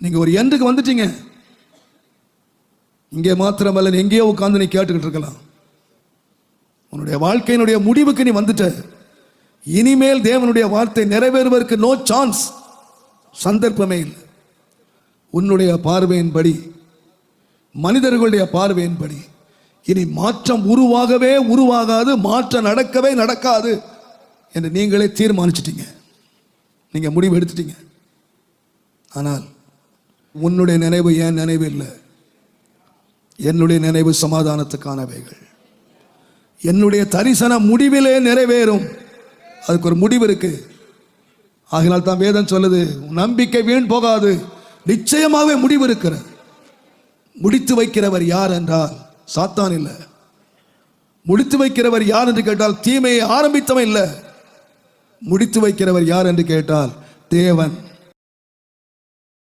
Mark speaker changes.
Speaker 1: நீங்க ஒரு எண்டுக்கு வந்துட்டீங்க. இங்கே மாத்திரமல்ல, எங்கேயோ உட்கார்ந்து நீ கேட்டுக்கிட்டு இருக்கலாம். உன்னுடைய வாழ்க்கையினுடைய முடிவுக்கு நீ வந்துட்ட. இனிமேல் தேவனுடைய வார்த்தை நிறைவேறுவதற்கு நோ சான்ஸ், சந்தர்ப்பமே இல்லை. உன்னுடைய பார்வையின்படி, மனிதர்களுடைய பார்வையின்படி இனி மாற்றம் உருவாகவே உருவாகாது, மாற்றம் நடக்கவே நடக்காது என்று நீங்களே தீர்மானிச்சிட்டீங்க. நீங்க முடிவு எடுத்துட்டீங்க. ஆனால் உன்னுடைய நினைவு ஏன் நினைவு இல்லை. என்னுடைய நினைவு சமாதானத்துக்கானவைகள். என்னுடைய தரிசனம் முடிவிலே நிறைவேறும். அதுக்கு ஒரு முடிவு இருக்கு. ஆகினால் தான் வேதம் சொல்லுது, நம்பிக்கை வீண் போகாது, நிச்சயமாகவே முடிவு இருக்கிறது. முடித்து வைக்கிறவர் யார் என்றால் சாத்தான் இல்லை. முடித்து வைக்கிறவர் யார் என்று கேட்டால் தீமையை ஆரம்பித்தவன் இல்லை. முடித்து வைக்கிறவர் யார் என்று கேட்டால் தேவன்.